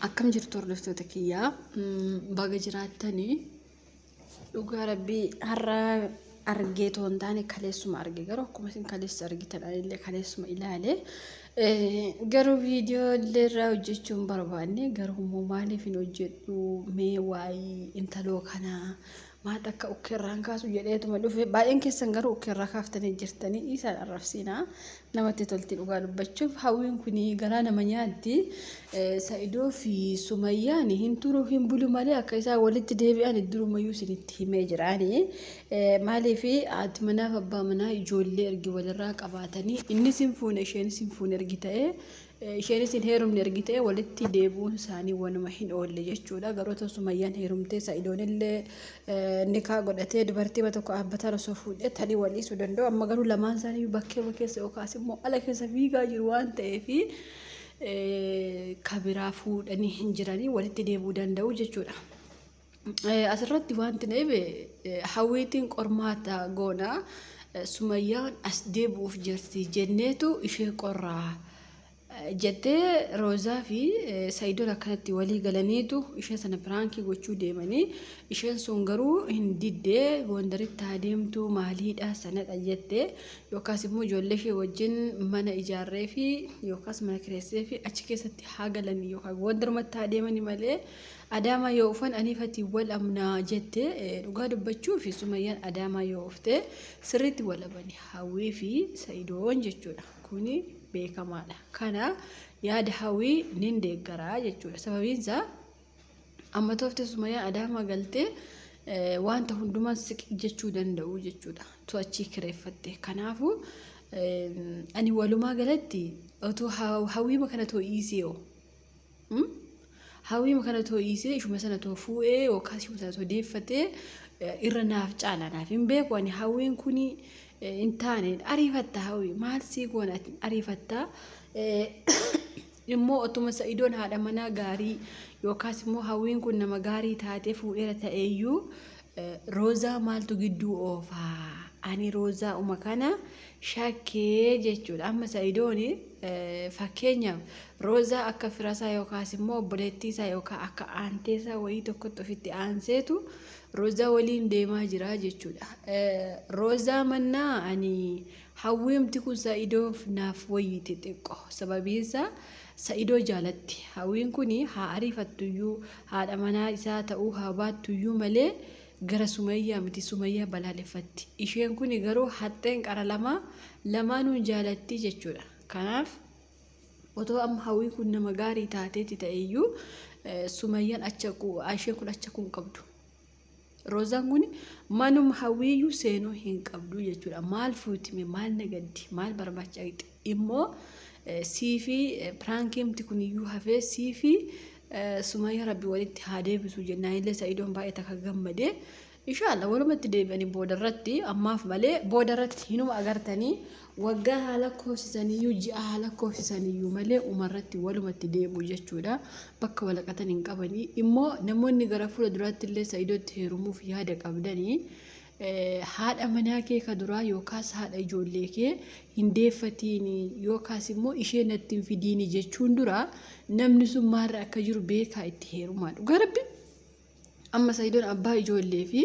Akkam jirtu hordoftoota kiyyaa baga jiraattanii dhugaa rabbii har'a argee toon taane kaleessuma arge garuu akkuma isin kaleessa argitan illee kaleessuma ilaale garuu viidiyoo illee irraa hojjechuun barbaanne garuu maaliif hin hojjedhu mee waa'ee intaloo kanaa maata akka ukkeerraan kaasu jedheetuma dhufe baay'een keessan garuu ukkeerraa kaaftanii jirtanii isaan arrabsinaa namatti tolti dhugaa dubbachuuf hawwiin kun garaa nama nyaatti Saidoo fi Sumayyaan hin turu hin bulu malee akka isaa walitti deebi'an durumayyuu isinitti himee jiraani maaliif haati manaaf abbaa manaa ijoollee ergi walirraa qabaatanii inni sinfuun isheen sinfuun ergi ta'ee isheenis hin heerumne ergi ta'ee walitti deebi'uun isaanii wanuma hin oolle jechuudha garuu Sumayyaan heerumtee Saidoon illee nikaa godhatee dubartii tokko dhaabbataan osoo fuudhee tanii waliisuu danda'u amma garuu lamaan isaanii bakkee keessa yookaas immoo ala keessa fiigaa jiru waan ta'eef kabiraa fuudhanii hin jiranii walitti deebi'uu danda'u jechuudha. Asirratti wanti neebe hawwiitiin qormaata goona Sumayyaan as deebi'uuf jirti jenneetu ishee qorraa jettee Roozaa fi Saidoon akkanatti walii galaniitu ishee sana piraankii gochuu deemanii isheen sun garuu hin diddee Gondaritti adeemtu maaliidha sanadha jettee yookaas immoo ijoollee ishee wajjin mana ijaarree fi yookaas mana kireessee fi achi keessatti haa galanii yookaan Gondarumatti adeemanii malee Adaamaa yoo ufan aniifatti wal amnaa jettee dhugaa dubbachuu fi Sumayyaan Adaamaa yoo ufte sirriitti wal abanii hawwii fi Saidoon jechuudha kuni beekamaadha. Kana yaada hawwii nin deeggaraa jechuudha. Sababiin isaa amma toofte Sumayyaan Adaamaa galtee wanta hundumaa siqi jechuu danda'u jechuudha. To'achii kireeffatte. Kanaafuu ani walumaa galatti otoo hawwii makana too'isee hawwii makana too'isee ishuma sana too fuudhee yookaas ishuma sana too deeffatee irra naaf caala naaf hin beeku ani hawwiin kuni intaane ariifatta hawwii maal sii goona ariifatta immoo otuma Saidoon haadha manaa gaarii yookaas immoo hawwiin kun nama gaarii taatee fuudheera ta'eeyyuu Roozaa maaltu gidduu oofaa ani Roozaa uma kana shakkee jechuudha amma Saidoon fakkeenyaaf Roozaa akka firasaa yookaas immoo obboleettii isaa yookaan akka aanteesaa wayii tokkotti ofitti aanseetu Roozaa waliin deemaa jira jechuudha. Roozaa mannaa ani hawwiimti kun Saidoof naaf wayiiti xiqqoo sababiin isaa Saidoo jaalatti hawwiin kun haa ariifattuyyuu haadha manaa isaa ta'uu haa baattuyyuu malee gara Sumayyaa miti Sumayyaa balaaleffatti isheen kun garuu haxxeen qara lamaanuu jaalatti jechuudha. Kanaaf otoo amma hawwii kun nama gaarii taateeti ta'eyyuu Sumayyaan isheen kun acha kun qabdu. Roozaan kun manuma hawwiiyyuu seenuu hin qabdu jechuudha. Maal fuutime maal nagaddi maal barbaacha immoo siifi piraankiimti kun iyyuu hafee siifi Sumayyaa rabbi walitti haa deebisu jennaan illee Saidoon baay'ee takka gammadee inshallah walumatti deebi'anii boodarratti ammaaf malee boodarratti hinuma agartanii waggaa haala koofsisaniyyuu ji'a haala koofsisaniyyuu malee umarratti walumatti deebi'u jechuudha. Bakka walaqatan hin qabanii immoo namoonni gara fuula duraatti illee Saidootti heerumuuf yaada qabdanii haadha manaa kee ka duraa yookaas haadha ijoollee kee hin deeffatiin yookaas immoo isheen natti hin fidiini jechuun dura namni sun maarra akka jiru beekaa itti heerumaadha. Garbi amma Saidoon abbaa ijoollee fi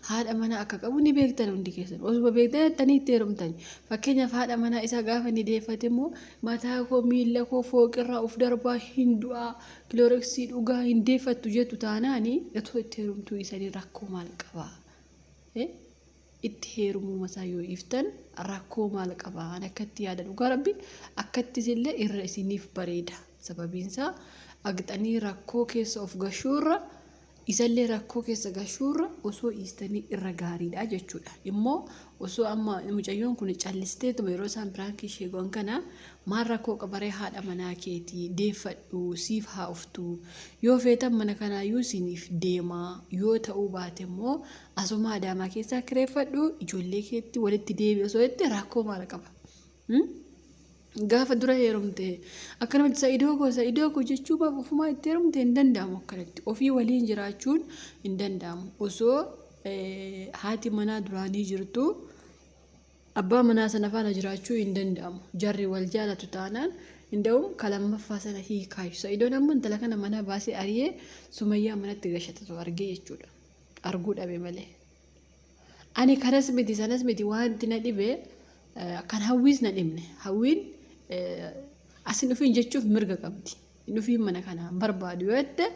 haadha manaa akka qabu ni beektan hundi keessan osoo beektanii itti heerumtani fakkeenyaaf haadha manaa isaa gaafa ni deeffate immoo mataa koo miila koo fooqirraa of darbaa hin du'aa kilooreksii dhugaa hin deeffattu jettu taanaani otoo itti heerumtuu isanii rakkoo maal qabaa itti heerumuu masaa yoo iftan rakkoo maal qabaa akkatti yaada dhugaa rabbi akkattis illee irra isiniif bareeda sababiin isaa agxanii rakkoo keessa of gashuurra isallee rakkoo keessa gashuurra osoo istanii irra gaariidha jechuudha. Immoo osoo amma mucayyoon kun callisteetuma yeroo isaan piraankii sheegoon kana maal rakkoo qabaree haadha manaa keetii deeffadhu siif haa uftu yoo feetan mana kanaayyuu siniif deemaa yoo ta'uu baate immoo asuma Adaamaa keessaa kireeffadhu ijoollee keetti walitti deebi'u osoo itti rakkoo maal qaba. Gaafa dura heerumte akkanumatti Saidoo koo jechuu baaf ofumaa itti heerumte hin danda'amu akkanatti ofii waliin jiraachuun hin danda'amu osoo haati manaa duraanii jirtu abbaa manaa sana faana jiraachuu hin danda'amu jarri wal jaalatu taanaan እንደውም ከlammaffaa sana hiikaayu Sa'idoon ammoo intala kana mana baasee ari'ee Sumayyaa manatti gashatatu argee jechuudha. Arguu dhabe malee. Ani kanas miti sanas miti wanti na dhibe kan hawwiis na dhibne. Hawwiin asin dhufiin jechuuf mirga qabdi. Dhufiin mana kana barbaadu yoo ta'e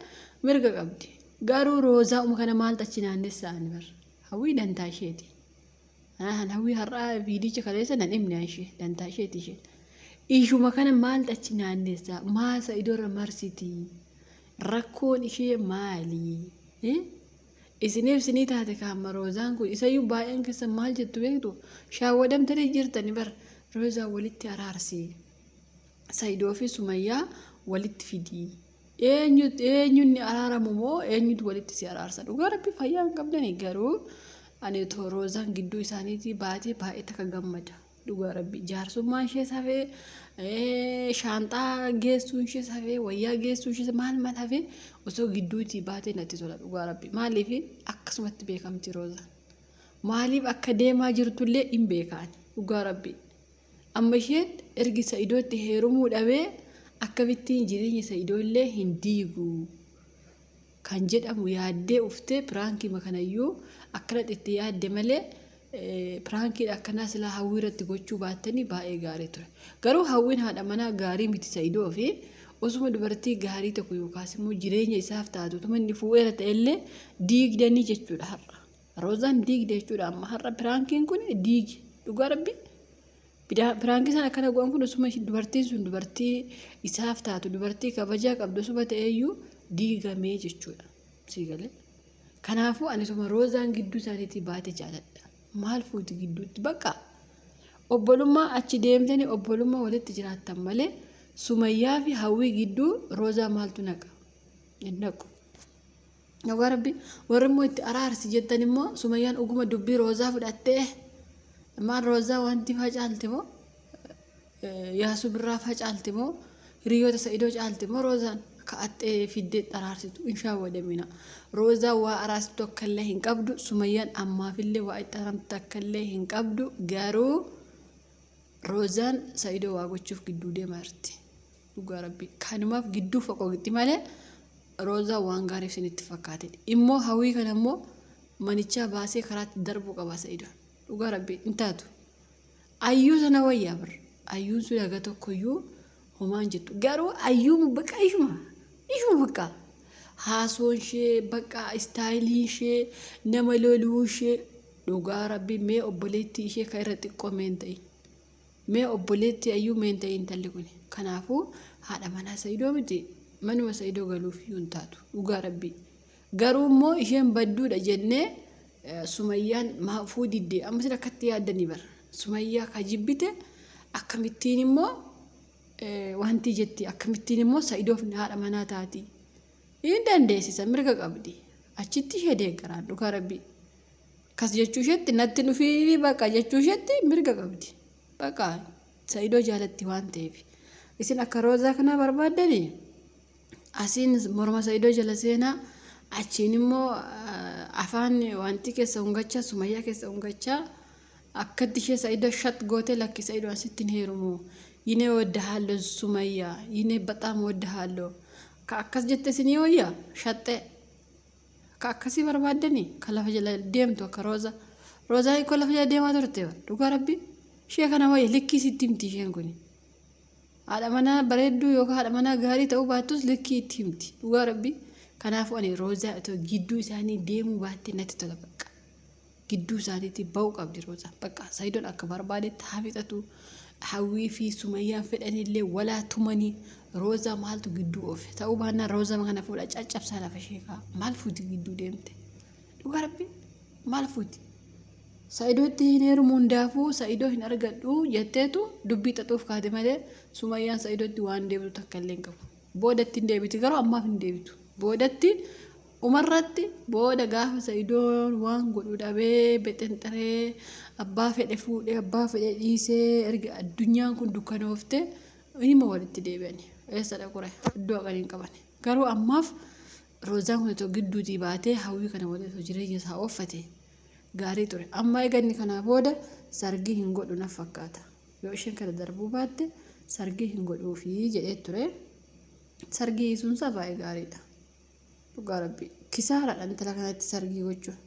mirga qabdi. Garuu Roozaa kana maal tachi naannessaan bar. Hawwii dantaa isheeti. Hawwii har'aa viidicha kaleessa na dhibne ishee dantaa isheeti isheen. Ishuma kana maal tachi naannessa maal Sa'idoorra marsiti. Rakkoon ishee maali? Isiniif sinii taate kaama Roozaan kun isayyuu baay'een keessa maal jettu beektu shaawwadamtanii jirtani bar Roozaa walitti araarsi. Sa'idoo fi Sumayyaa walitti fidi. Eenyuun ni araaramu moo eenyutu walitti si araarsa? Dhugaa Rabbi fayyaa hin qabdani garuu ani too Roozaan gidduu isaaniitii baatee baay'ee takka gammada. Dhugaa Rabbi jaarsummaan ishee safee shaanxaa geessuun ishee safee wayyaa geessuun ishee maal hafee osoo gidduutii baatee natti tola. Dhugaa Rabbi maaliif akkasumatti beekamti Roozaan? Maaliif akka deemaa jirtullee hin beekaan? Dhugaa Rabbi amma isheen ergi Sa'idootti heerumuu dhabee akkabittiin jireenya Sa'idoo illee hin diigu kan jedhamu yaaddee uftee piraankii makanayyuu akkana itti yaadde malee piraankiin akkanaa silaa hawwii irratti gochuu baattanii baay'ee gaarii ture. Garuu hawwiin haadha manaa gaarii miti Sa'idoo fi osuma dubartii gaarii tokko yookaas immoo jireenya isaaf taatu tuma inni fuudheera ta'ellee diigdanii jechuudha har'a. Roozaan diigde jechuudha amma har'a piraankiin kun diigi. Dhugaa Rabbi piraankii sana akkana go'an kun osuma dubartiin sun dubartii isaaf taatu dubartii kabajaa qabdu osuma ta'eeyyuu diigamee jechuudha. Siigalee. Kanaafuu ani osuma Roozaan gidduu isaaniitii baate jaaladha. Maal fuuti gidduutti bakka obbolummaa achi deemtanii obbolummaa walitti jiraattan malee Sumayyaa fi hawwii gidduu Roozaa maaltu naqa? Innaqu. Dhugaa Rabbi warri immoo itti araarsi jettan immoo Sumayyaan oguma dubbii Roozaa fudhattee maal Roozaa wanti facaalte moo Yaasuu birraa facaalte moo hiriyoota Sa'idoo caalte moo Roozaan ka'attee fiddee araarsitu inshaawwadamina. Roozaa waa araarsitu akkallee hin qabdu Sumayyaan ammaafillee waa itti araarsitu akkallee hin qabdu garuu Roozaan Sa'idoo waa gochuuf gidduu deemaa jirti. Dhugaa Rabbi kanumaaf gidduu foqoqti malee Roozaa waan gaariif isinitti fakkaatin. Immoo hawwii kana immoo manichaa baasee karaatti darbuu qaba Sa'idoo. Dhugaa Rabbi hin taatu. Ayyuu sana wayyaa bir. Ayyuun sun dhagaa tokkoyyuu homaan jettu. Garuu ayyuu bakka ishuma bakka. Haasoon ishee bakka istaayilii ishee nama loluu ishee dhugaa Rabbi mee obboleettii ishee kan irra xiqqoo meen ta'i. Mee obboleettii ayyuu meen ta'i intalli kun. Kanaafuu haadha manaa Sa'idoo miti manuma Sa'idoo galuuf iyyuu hin taatu. Dhugaa Rabbi. Garuu immoo isheen badduudha jennee Sumayyaan maafuu diddee amma sin akkatti yaaddanii bara. Sumayyaa ka jibbite akkamittiin immoo wanti jetti akkamittiin immoo Sa'idoof haadha manaa taati. Hin dandeessisa mirga qabdi. Achitti ishee deeggaraan dhugaa Rabbi. Kas jechuu isheetti natti dhufii bakka jechuu isheetti mirga qabdi. Bakka Sa'idoo jaalatti waan ta'eef. Isin akka Roozaa kana barbaaddanii asiin morma Sa'idoo jala seenaa achiin immoo afaan wanti keessa hungachaa Sumayyaa keessa hungachaa akkatti ishee Sa'idoo shat gootee lakki Sa'idoo asitti hin heerumu. Yine እወድሃለሁ Sumayyaa yine በጣም እወድሃለሁ ከአከስ ጀተስኒ ወያ ሸጠ ከአከሲ በርባደኒ ከላፈ ጀለ ደምቶ ከሮዛ ሮዛ ይኮላፈ ጀለ ደማ ተርቴ ዱጋ ረቢ ሼከና ወይ ልኪ ሲቲምቲ ሼንኩኒ አለመና በረዱ ዮካ አለመና ጋሪ ተው ባቱስ ልኪ ሲቲምቲ ዱጋ ረቢ ከናፉ አኒ ሮዛ ቶ ጊዱ ሳኒ ደሙ ባቲ ነት ተለበቃ ጊዱ ሳኒቲ ባው ቀብዲ ሮዛ በቃ ሳይዶን አከባር ባደ ታፊጠቱ hawwii fi Sumayyaan fedhanillee walaa tumanii Roozaa maaltu gidduu oofe ta'uu baannaan Roozaa kana fuudha caccabsaa lafa sheekaa maal fuuti gidduu deemte dhugaa Rabbi maal fuuti Sa'idootti hin heerumu hundaafuu Sa'idoo hin argadhu jetteetu dubbii xaxuuf kaate malee Sumayyaan Sa'idootti waan deebitu takka illee hin qabu boodatti hin deebiti garuu ammaaf hin deebitu boodatti umarratti booda gaafa Sa'idoon waan godhu dhabee bexenxaree abbaa fedhe fuudhee abbaa fedhe dhiisee erga addunyaan kun dukkanoofte hima walitti deebi'ani eessa dhaqure iddoo qaliin qaban garuu ammaaf Roozaan kun itoo gidduutii baatee hawwii kana walitti jireenya isaa ooffate gaarii ture amma eeganni kanaa booda sargii hin godhu na fakkaata yoo isheen kana darbuu baatte sargii hin godhuufi jedhee ture. Sargii sun safaa gaariidha. Dhugaa rabbi kisaaraadhaan intala kanatti sargii gochuun.